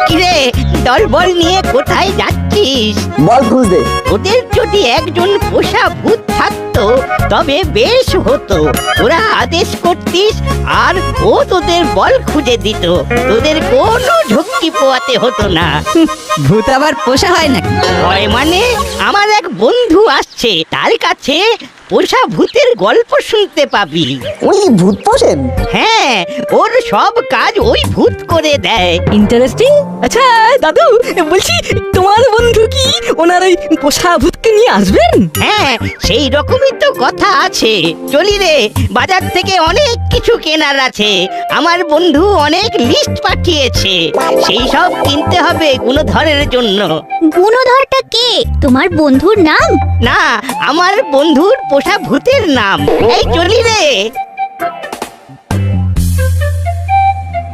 কিরে, দলবল নিয়ে কোথায় যাচ্ছিস? বল খুঁজতে। ওদের যদি একজন পোষা ভূত থাকতো তবে বেশ হতো। ওরা আদেশ করতিস আর ও তোদের বল খুঁজে দিত, তোদের কোনো ঝক্কি পোয়াতে হতো না। ভূত আবার পোষা হয় নাকি? হয় মানে, আমার এক বন্ধু আসছে, তার কাছে পোষা ভূতের গল্প শুনতে পাবি। উনি কি ভূত পোষেন? হ্যাঁ, ওর সব কাজ ওই ভূত করে দেয়। ইন্টারেস্টিং। আচ্ছা দাদু, বলছি তোমার বন্ধু কি ওনার ওই পোষা ভূতকে নিয়ে আসবেন? হ্যাঁ, সেই রকমই তো কথা আছে। চলি রে, বাজার থেকে অনেক কিছু কেনার আছে। আমার বন্ধু অনেক লিস্ট পাঠিয়েছে, সেই সব কিনতে হবে গুণধরের জন্য। গুণধরটা কে? তোমার বন্ধুর নাম? না, আমার বন্ধুর পোষা ভূতের নাম। এই চলি রে।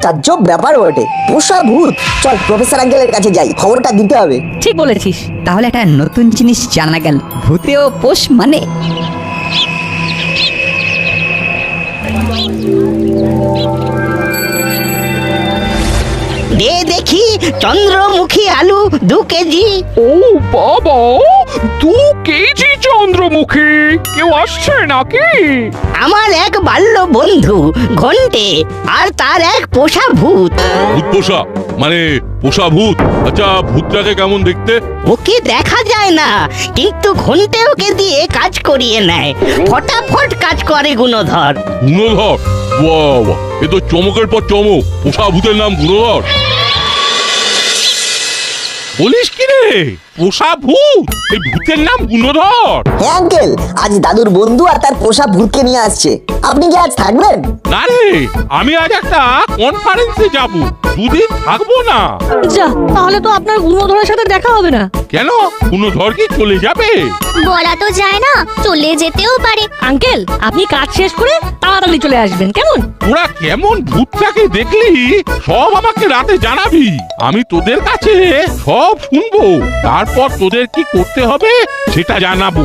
তাজ্জব ব্যাপার বটে, পোষা ভূত। চল প্রফেসর আঙ্কেলের কাছে যাই, খবরটা দিতে হবে। ঠিক বলেছিস, তাহলে একটা নতুন জিনিস জানা গেল, ভূতেও পোষ মানে। দে দেখি চন্দ্রমুখী আলু 2 কেজি। ও বাবা, 2 কেজি চন্দ্রমুখী। কেউ আসছে নাকি? আমার এক বাল্য বন্ধু ঘন্টে আর তার এক পোষা ভূত। ভূত পোষা মানে পোষা ভূত? আচ্ছা, ভূতটাকে কেমন দেখতে? ওকে দেখা যায় না, কিন্তু ঘন্টে ওকে দিয়ে কাজ করিয়ে নেয়। ফটাফট কাজ করে গুণধর। গুণধর? বাহ বাহ, এ তো চমকের পর চমক। পোষা ভূতের নাম গুণধর? বলিস কি রে, পোষা ভূত? এই ভূতের নাম গুণধর? হ্যাঁ আঙ্কেল, আজ দাদুর বন্ধু আর তার পোষা ভূতকে নিয়ে আসছে। আপনি কি আজ থাকবেন? না রে, আমি আজ একটা কনফারেন্সে যাব, 2 দিন থাকবো না। যা, তাহলে তো আপনার গুণধরের সাথে দেখা হবে না। কেন, গুণধর কি চলে যাবে? বলা তো যায় না, চলে যেতেও পারে। আঙ্কেল, আপনি কাজ শেষ করে তাড়াতাড়ি চলে আসবেন, কেমন? তোরা কেমন ভূতটাকে দেখলি সব আমাকে রাতে জানাবি। আমি তোদের কাছে সব শুনবো, তারপর তোদের কি করতে হবে সেটা জানাবো।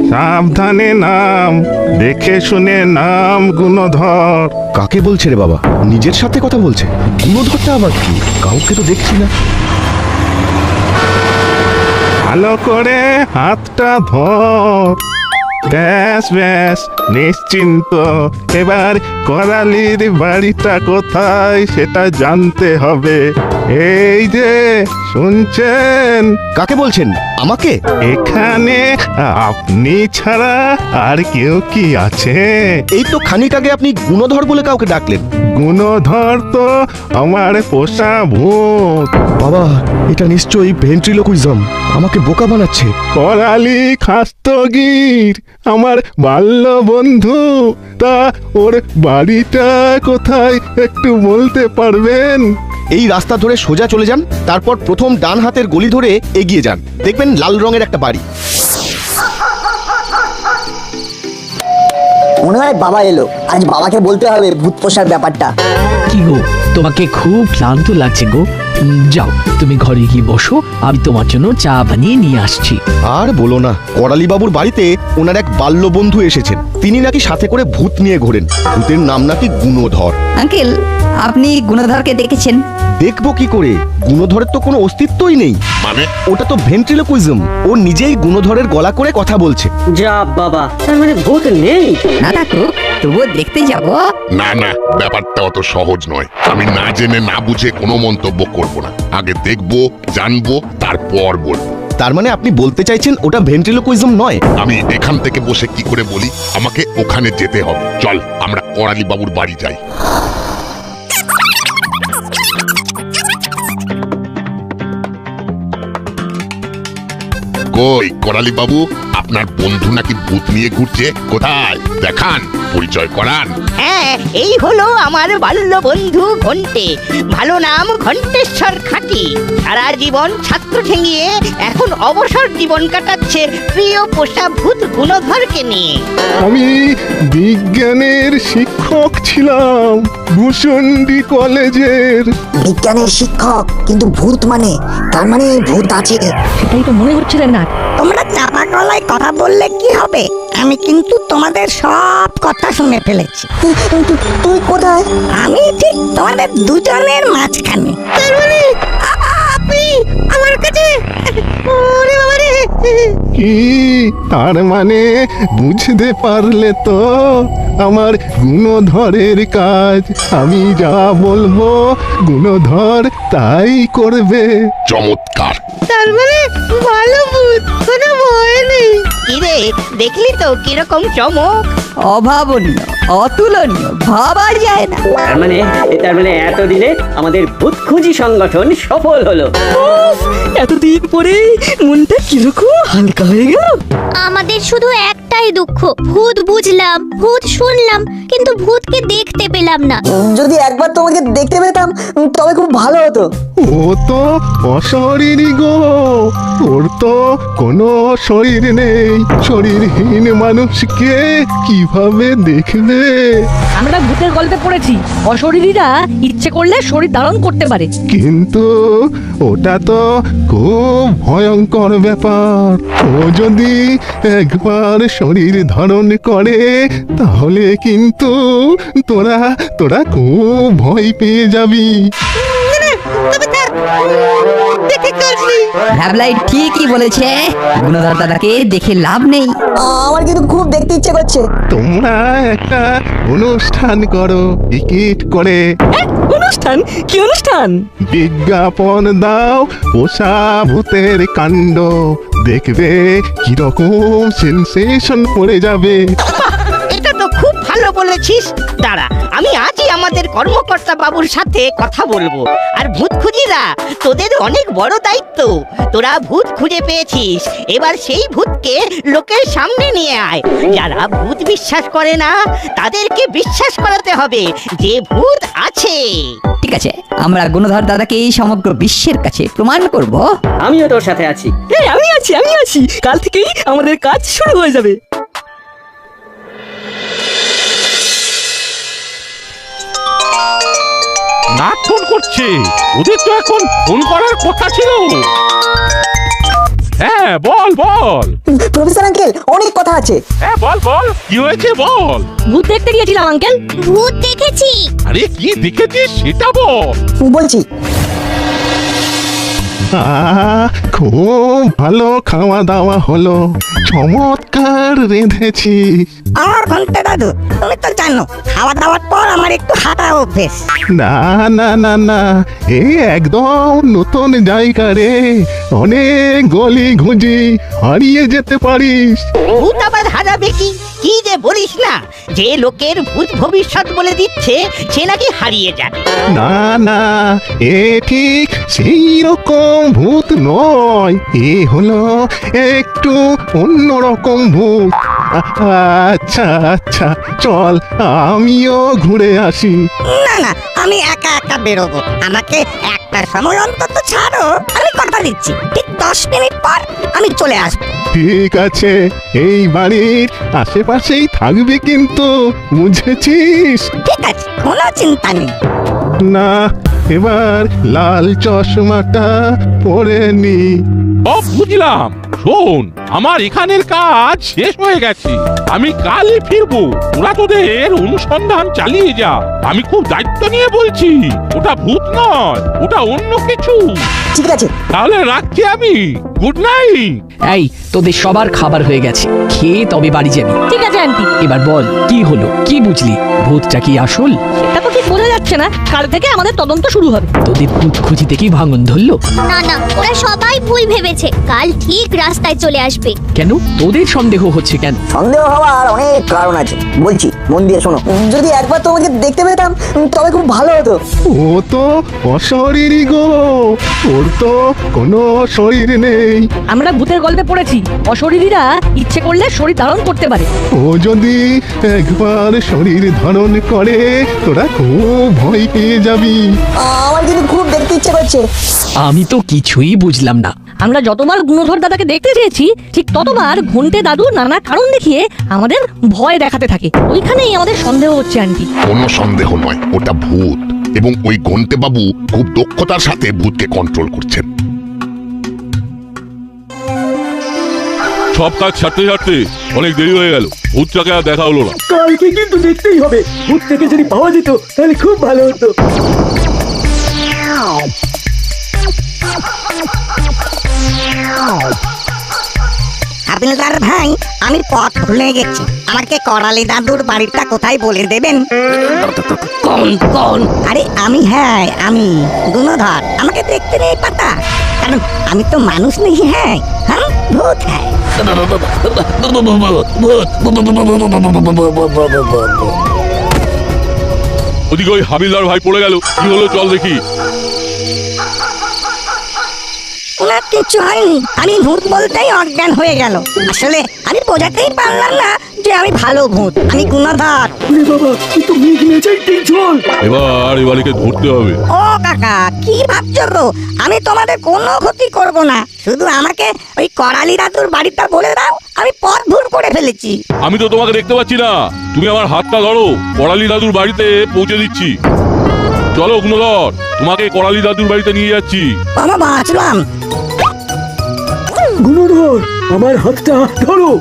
সাবধানে নাম, দেখে শুনে নাম গুণধর। কাকে বলছে রে বাবা? নিজের সাথে কথা বলছে। গুণধরটা আবার কি? কাউকে তো দেখছি না। ভালো করে হাতটা ধর। ব্যাস ব্যাস, নিশ্চিন্ত। এবার করালির বাড়িটা কোথায় সেটা জানতে হবে। এই যে শুনছেন? কাকে বলছেন? আমাকে? এখানে আপনি ছাড়া আর কেউ কি আছে? এই তো খানিক আগে আপনি গুণধর বলে কাউকে ডাকলেন। গুণধর তো আমার পোষা ভূত। বাবা, এটা নিশ্চয়ই ভেন্ট্রিলোকুইজম। আমাকে বোকা বানাচ্ছে। করালি খাস্তগির আমার বাল্য বন্ধু, তা ওর বাড়িটা কোথায় একটু বলতে পারবেন? এই রাস্তা ধরে সোজা চলে যান, তারপর প্রথম ডান হাতের গলি ধরে এগিয়ে যান, দেখবেন লাল রঙের একটা বাড়ি। মনে হয় বাবা এলো। আজ বাবাকে বলতে হবে ভূত পোষার ব্যাপারটা। কি গো, তোমাকে খুব ক্লান্ত লাগছে গো। যাও, তুমি ঘরে গিয়ে বসো, আমি তোমার জন্য চা বানিয়ে নিয়ে আসছি। আর বলো না, করালি বাবুর বাড়িতে ওনার এক বাল্য বন্ধু এসেছেন। তিনি নাকি সাথে করে ভূত নিয়ে ঘোরেন। ভূতের নাম নাকি গুণধর। আঙ্কেল, আপনি গুণধরকে দেখেছেন? দেখবো কি করে? গুণধরের তো কোনো অস্তিত্বই নেই। মানে? ওটা তো ভেন্ট্রিলোকুইজম। ও নিজেই গুণধরের গলা করে কথা বলছে। যা বাবা, তার মানে ভূত নেই? না থাকুক, তবুও দেখতে যাব। না না, ব্যাপারটা অত সহজ নয়। আমি না জেনে না বুঝে কোনো মন্তব্য করব না। আগে দেখবো, জানবো, তারপর বলবো। তার মানে আপনি বলতে চাইছেন ওটা ভেন্ট্রিলোকুইজম নয়? আমি এখান থেকে বসে কি করে বলি? আমাকে ওখানে যেতে হবে। চল, আমরা করালি বাবুর বাড়ি যাই। কই করালি বাবু, আপনার বন্ধু নাকি ভূত নিয়ে ঘুরছে, কোথায় দেখান, পরিচয় করান। হ্যাঁ, এই হলো আমার বাল্য বন্ধু ঘন্টে, ভালো নাম ঘন্টেশ্বর খাঁটি। সারা জীবন ছাত্র ঠেঙিয়ে এখন অবসর জীবন কাটাচ্ছে প্রিয় পোষা ভূত গুণধরকে নিয়ে। আমি বিজ্ঞানের শিক্ষক ছিলাম ভূষণ্ডী কলেজের। বিজ্ঞানের শিক্ষক, কিন্তু ভূত মানে, তার মানে ভূত আছে। সেটাই তো মনে হচ্ছে রে না। তোমরা চাপা গলায় কথা বললে কি হবে? আমি কিন্তু তোমাদের সব কথা শুনে ফেলেছি। তুই কোথায়? আমি ঠিক তোমাদের দুজনের মাঝখানে। তার মানে আপনি আমার কাছে, ওরে বাবা রে। কি তার মানে বুঝতে পারলে তো? আমার গুণধরের কাজ, আমি যা বলবো গুণধর তাই করবে। চমৎকার। তার মানে ভালো ভূত, কোনো ভয় নেই। কিরে, দেখলি তো কিরকম চমক? অভাবনীয়, অতুলনীয়, ভাবা যায় না। তার মানে এতদিনে আমাদের ভূত খুঁজি সংগঠন সফল হলো। এতদিন পরে মনটা কিরকম হালকা হয়ে গেল। আমাদের শুধু একটাই দুঃখ, ভূত বুঝলাম, ভূত শুনলাম, কিন্তু ভূতকে দেখতে পেলাম না। যদি একবার তোমাকে দেখতে পেতাম তবে খুব ভালো হতো। ও তো অশরীরই গো, ওর তো কোনো শরীর নেই। শরীরহীন মানুষকে কিভাবে দেখবে? আমরা ভূতের গল্পে পড়েছি অশরীরীরা ইচ্ছে করলে শরীর ধারণ করতে পারে। কিন্তু ওটা তো খুব ভয়ঙ্কর ব্যাপার। ও যদি একবার শরীর ধারণ করে তাহলে কিন্তু তোরা তোরা খুব ভয় পেয়ে যাবি। ভ্যাবলাই ঠিকই বলেছে, গুণধর দাদাকে দেখে লাভ নেই। আমার কিন্তু খুব দেখতে ইচ্ছে করছে। তোমরা একটা অনুষ্ঠান করো টিকিট করে। অনুষ্ঠান? কি অনুষ্ঠান? বিজ্ঞাপন দাও পোষা ভূতের কাণ্ড, দেখবে কিরকম সেন্সেশন পড়ে যাবে। এটা তো খুব ভালো বলেছিস। দাঁড়া, আমি আজই আমাদের কর্মকর্তা বাবুর সাথে কথা বলবো। আর ভূত খুঁজিরা, তোদের অনেক বড় দায়িত্ব। তোরা ভূত খুঁজে পেয়েছিস, এবার সেই ভূতকে লোকের সামনে নিয়ে আয়। যারা ভূত বিশ্বাস করে না তাদেরকে বিশ্বাস করাতে হবে যে ভূত আছে। ঠিক আছে, আমরা গুণধর দাদাকে এই সমগ্র বিশ্বের কাছে প্রমাণ করব। আমিও তোর সাথে আছি। আমি আছি। কাল থেকেই আমাদের কাজ শুরু হয়ে যাবে। না ফোন করছে, ওদের তো এখন ফোন করার কথা ছিল। হ্যাঁ বল বল। প্রফেসর আঙ্কেল, অনেক কথা আছে। হ্যাঁ বল বল, কি হয়েছে বল। ভূত দেখতে গিয়েছিলাম আঙ্কেল। ভূত দেখেছি। আরে কি দেখেছিস সেটা বল। বলছি, খুব ভালো খাওয়া দাওয়া হলো, চমৎকার রেঁধেছি। আমার ঘন্টা দাদু, তুমি তো জানো খাওয়া দাওয়ার পর আমার একটু হাঁটা অভ্যেস। না না না না, এই একদম নতুন জায়গা রে, অনেক গলি ঘুঁজি হারিয়ে যেতে পারিস। ভূত আবার হারাবে কি? কি যে বলিস না, যে লোকের ভূত ভবিষ্যৎ বলে দিচ্ছে সে নাকি হারিয়ে যাবে। না না, এ ঠিক সেই রকম ভূত নয়, এ হলো একটু অন্যরকম ভূত। আচ্ছা আচ্ছা, চল আমিও ঘুরে আসি। না না, আমি একা একা বেরোবো। আমাকে একটা সময় অন্তত ছাড়ো, আমি কথা দিচ্ছি ঠিক 10 মিনিট পর আমি চলে আসবো। ঠিক আছে, এই বাড়ির আশেপাশেই থাকবে কিন্তু, বুঝেছিস? ঠিক আছে, কোনো চিন্তা নেই। না, এবার লাল চশমাটা পরে নি। ও বুঝলাম। শোন, আমার এখানের কাজ শেষ হয়ে গেছে, আমি কালই ফিরবো। তোরা তোদের অনুসন্ধান চালিয়ে যা। আমি খুব দায়িত্ব নিয়ে বলছি, ওটা ভূত নয়, ওটা অন্য কিছু। ঠিক আছে, তাহলে রাখছি আমি। Good night. এই তোদের সবার খাবার হয়ে গেছে, খেয়ে তবে বাড়ি যাবি। ঠিক আছে আন্টি। এবার বল কি হলো, কি বুঝলি? ভূতটা কি আসল? সেটা তো ঠিক বোঝা যাচ্ছে হচ্ছে না, কাল থেকে আমাদের তদন্ত শুরু হবে। তোদের ভূত খুঁজি দেখি ভাঙন ধরলো। না না, ওরা সবাই ভুল ভেবেছে, কাল ঠিক রাস্তায় চলে আসবে। কেন তোদের সন্দেহ হচ্ছে কেন? সন্দেহ হওয়ার অনেক কারণ আছে, বলছি মন দিয়ে শোনো। যদি একবার তোমাকে দেখতে পেতাম তবে খুব ভালো হতো। ও তো অশরীরই গো, ওর তো কোনো শরীর নেই। আমরা ভূতের গল্পে পড়েছি, অশরীরীরা ইচ্ছে করলে শরীর ধারণ করতে পারে। ও যদি একবার শরীর ধারণ করে তোরা খুব ভয় পেয়ে যাবি। আমার কিন্তু খুব দেখতে ইচ্ছে করছে। আমি তো কিছুই বুঝলাম না। আমরা যতবার গুণধর দাদাকে দেখতে চেয়েছি, ঠিক ততবার ঘন্টে দাদু নানা কারণ দেখিয়ে আমাদের ভয় দেখাতে থাকে। ওইখানেই আমাদের সন্দেহ হচ্ছে আন্টি। কোনো সন্দেহ নয়, ওটা ভূত, এবং ওই ঘন্টে বাবু খুব দক্ষতার সাথে ভূতকে কন্ট্রোল করছেন। সব কাজ ছাড়তে ছাড়তে অনেক দেরি হয়ে গেল, ভূতটাকে আর দেখা হলো না। কালকে কিন্তু দেখতেই হবে, ভূত থেকে যদি পাওয়া যেত তাহলে খুব ভালো হতো। হাবিলদার ভাই, আমি পথ ভুলে গেছি, আমাকে করালি দাদুর বাড়িটা কোথায় বলে দেবেন? কোন কোন? আরে আমি, হ্যাঁ আমি গুণধর, আমাকে দেখতে নেই পাতা, কারণ আমি তো মানুষ নেই। হ্যাঁ হ্যাঁ, ভূত হ্যাঁ। ওদিকে ওই হাবিলদার ভাই পড়ে গেল, কি হলো চল দেখি। ওনার কিছু হয়নি, আমি ভূত বলতেই অজ্ঞান হয়ে গেল। আসলে আমি বোঝাতেই পারলাম না যে আমি ভালো ভূত, আমি গুণধর। ওরে বাবা, তুই তো মেঘ নেচাইতেই চল। এবার এবারকে ধরতে হবে। ও কাকা, কি ভাবছো গো? আমি তোমাদের কোনো ক্ষতি করব না, শুধু আমাকে ওই করালি দাদুর বাড়িটা বলে দাও, আমি পথ ভুল করে ফেলেছি। আমি তো তোমাকে দেখতে পাচ্ছি না, তুমি আমার হাতটা ধরো, করালি দাদুর বাড়িতে পৌঁছে দিচ্ছি। চলো গুণধর, তোমাকে করালি দাদুর বাড়িতে নিয়ে যাচ্ছি। বাবা বাঁচলাম। গুণধর, আমার হাতটা ধরো।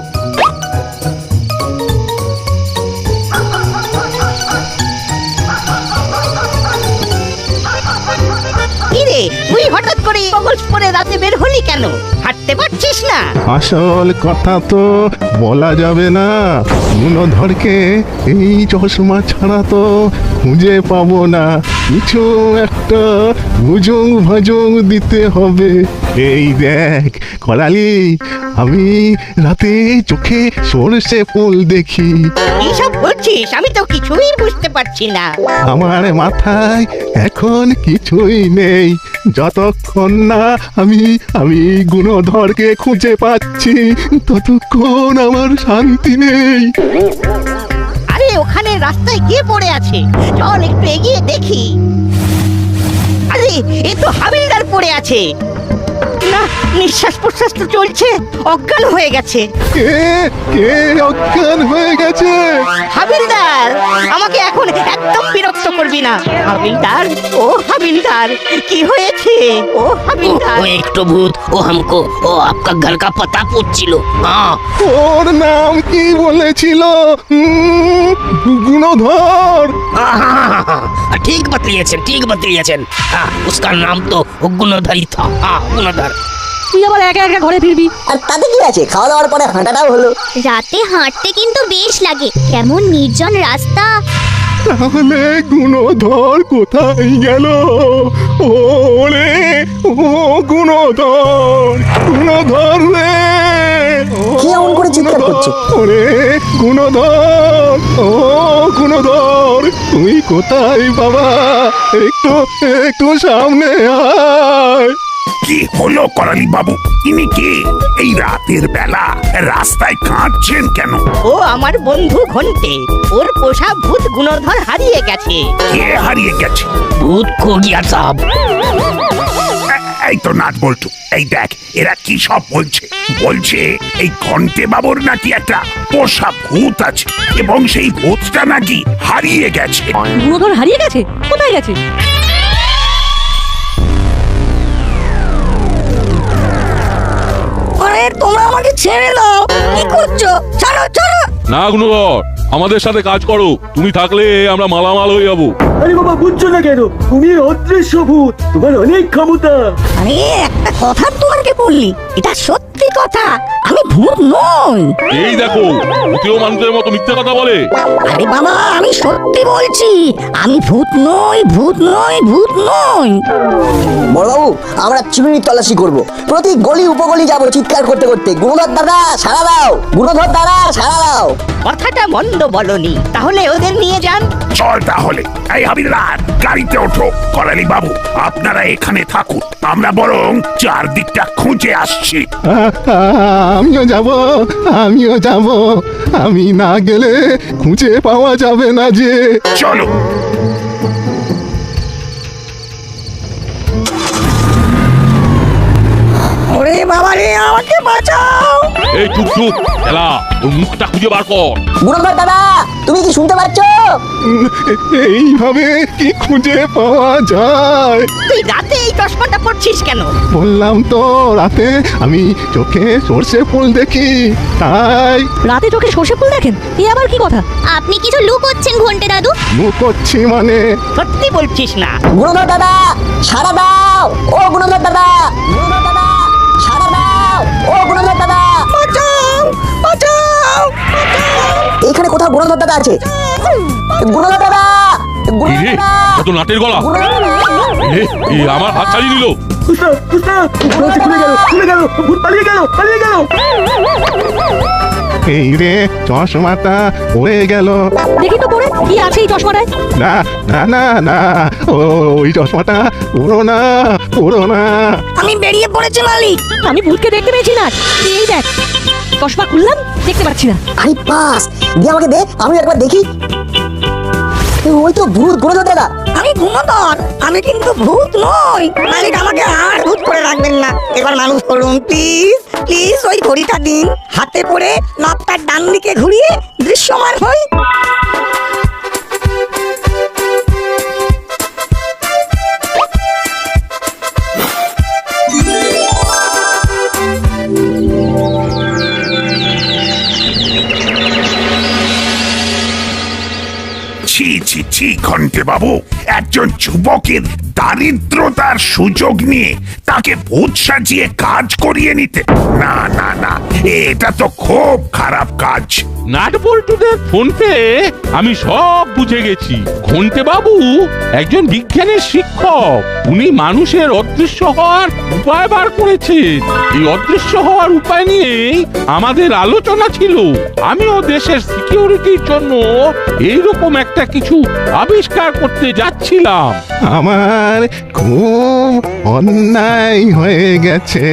কিরে, তুই হঠাৎ করে গগলস পরে রাতে বের হলি কেন? হাঁটতে পারছিস না? আসল কথা তো বলা যাবে না, গুণধরকে এই চশমা ছাড়া তো খুঁজে পাবো না। কিছু একটা ভুজুং ভাজুং দিতে হবে। এই দেখ করালি, আমি রাতে চোখে সরষে ফুল দেখি। কি সব বলছিস? আমি তো কিছুই বুঝতে পারছি না। আমার মাথায় এখন কিছুই নেই, যতক্ষণ না আমি গুণধরকে খুঁজে পাচ্ছি ততক্ষণ আমার শান্তি নেই। আরে ওখানে রাস্তায় কে পড়ে আছে? চল একটু এগিয়ে দেখি। আরে এ তো হাবিলদার পড়ে আছে। না, নিঃশ্বাস প্রশ্বাস তো চলছে, অজ্ঞান হয়ে গেছে। কে কে অজ্ঞান হয়ে গেছে? হাবিলদার, আমাকে এখন একদম বিরক্ত করবি না। হাবিলদার, ও হাবিলদার, কি হয়েছে? ও হাবিলদার, वो एक तो भूत, वो हमको, वो आपका घर का पता पूछছিল। हाँ, ওর नाम কি বলেছিল? গুণধর। ठीक बतलिएছেন। हाँ, उसका नाम तो गुणधर था। हाँ, गुणधर। তুই আবার একা একা ঘরে ফিরবি? আর তাতে কি আছে, খাওয়া দাওয়ার পরে হাঁটাটাও হলো। রাতে হাঁটতে কিন্তু বেশ লাগে, কেমন নির্জন রাস্তা। তাহলে গুণধর কোথায় গেল? ওরে ও গুণধর রে! কি এমন করে চিৎকার করছে? ওরে গুণধর, ও গুণধর, তুই কোথায় বাবা? একটু সামনে আয়। কি হলো করালি বাবু? ইনি কে? এই রাতের বেলা রাস্তায় কাঁদছেন কেন? ও আমার বন্ধু ঘন্টে, ওর পোষা ভূত গুণধর হারিয়ে গেছে। কে হারিয়ে গেছে? भूत खो गया साहब। এই তো নাট বল্টু, এই দেখ এরা কি সব বলছে এই ঘন্টে বাবুর নাকি একটা পোষা ভূত আছে, এবং সেই ভূতটা নাকি হারিয়ে গেছে। গুণধর হারিয়ে গেছে? কোথায় গেছে? আরে তোমরা আমাকে ছেড়ে দাও, কি করছো? ছাড়ো ছাড়ো। না গুণধর, আমাদের সাথে কাজ করো, তুমি থাকলে আমরা মালামাল হয়ে যাবো। আরে বাবা, বুঝছো না কেন? তুমি অদৃশ্য ভূত, তোমার অনেক ক্ষমতা। আরে একটা কথা তোমাকে বললি, এটা সত্যি কথা, আমি ভূত নই। এই দেখো ভূতেও মানুষের মতো মিথ্যে কথা বলে। আরে বাবা, আমি সত্যি বলছি, আমি ভূত নই, ভূত নই, ভূত নই। বড়বাবু, আমরা চিমনি তল্লাশি করব, প্রতি গলি উপগলি যাব চিৎকার করতে করতে, গুণধর দাদা সারা দাও, গুণধর দাদা সারা দাও। কথাটা মন্দ বলনি, তাহলে ওদের নিয়ে যান। চল তাহলে। এই হাবিলদার, গাড়িতে ওঠো। করালি বাবু, আপনারা এখানে থাকুন, আমরা বরং চারদিকটা খুঁজে আসছি। আমিও যাব, আমিও যাব, আমি না গেলে খুঁজে পাওয়া যাবে না যে। চলো। ওরে বাবা রে, আমাকে বাঁচাও। এই চুপ চুপ এলা, ওর মুখটা খুঁজে বার কর। গুণধর দাদা, তুমি কি শুনতে পাচ্ছ? এইভাবে কি খুঁজে পাওয়া যায়? তুই রাতে এই চশমাটা পড়ছিস কেন? বললাম তো, রাতে আমি চোখে সর্ষে ফুল দেখি, তাই। রাতে চোখে সর্ষে ফুল দেখেন? এ আবার কি কথা? আপনি কিছু লুকোচ্ছেন ঘন্টে দাদু। করছি মানে? সত্যি বলছিস না? গুণধর দাদা সারা দাও, ও গুণধর দাদা, গুণধর দাদা সারা দাও, ও গুণধর দাদা, বাঁচাও, বাঁচাও। এইখানে কোথাও গুণধর দাদা আছে। গুণধর দাদা, এই গুণধর রে, দাদা, কত নাটের গলা। গুণধর দাদা। এ আমার হাত ছাড়িয়ে নিল। উস্তাদ, উস্তাদ, দরজা খুলে গেল, খুলে গেল, ভূত পালিয়ে গেল, পালিয়ে গেল। এই রে, চশমাটা পড়ে গেল। দেখি তো পরে কি আছে এই চশমাটায়। না না না না, ওই চশমাটা পুরো না, পুরো না। আমি বেরিয়ে পড়েছি মালিক। আমি ভূতকে দেখতে পেয়েছি না। এই দেখ, চশমা খুললাম, দেখতে পাচ্ছি না। আরে বাস, দিয়ে আমাকে দে, আমি একবার দেখি। ওই তো ভূত, গুণধর দাদা। আমি গুণধর, আমি কিন্তু ভূত নই। মালিক, আমাকে আর ভূত করে রাখবেন না, এবার মানুষ করুন প্লিজ, প্লিজ। ওই ঘড়িটা দিন, হাতে পড়ে নবটার ডান দিকে ঘুরিয়ে দৃশ্যমান হই। ছি ছি ছি ঘন্টে বাবু, একজন যুবকের দারিদ্রতার সুযোগ নিয়ে তাকে ভূত সাজিয়ে কাজ করিয়ে নিতে, না না না, এটা তো খুব খারাপ কাজ। নাটবল্টুদের ফোন পেয়ে আমি সব বুঝে গেছি। ঘন্টে বাবু একজন বিজ্ঞানের শিক্ষক, উনি মানুষের অদৃশ্য হওয়ার উপায় বার করেছেন। এই অদৃশ্য হওয়ার উপায় নিয়েই আমাদের আলোচনা ছিল। আমিও দেশের সিকিউরিটির জন্য এইরকম একটা কিছু আবিষ্কার করতে যাচ্ছিলাম। আমার খুব অন্যায় হয়ে গেছে।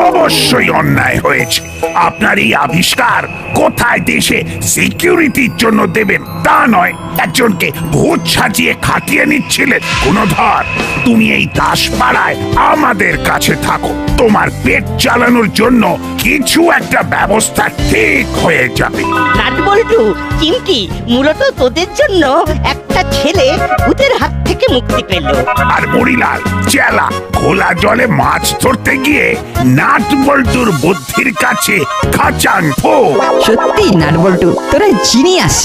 অবশ্যই অন্যায় হয়েছে। আপনার এই আবিষ্কার কোথায় দেশে সিকিউরিটির জন্য দেবেন তা নয়, একজনকে ভূত সাজিয়ে খাটিয়ে নিচ্ছিলেন। গুণধর, তুমি এই দাসপাড়ায় আমাদের কাছে থাকো, তোমার পেট চালানোর জন্য কিছু একটা ব্যবস্থা ঠিক হয়ে যাবে। নাটবল্টু, চিমটি, মূলত তোদের জন্য একটা ছেলে ভূতের হাত থেকে মুক্তি পেল। আর মরিলাল চেলা খোলা জলে মাছ ধরতে গিয়ে নাটবল্টুর বুদ্ধির কাছে খাচাং ফো। সত্যি নাটবল্টু, তোরা জিনিয়াস।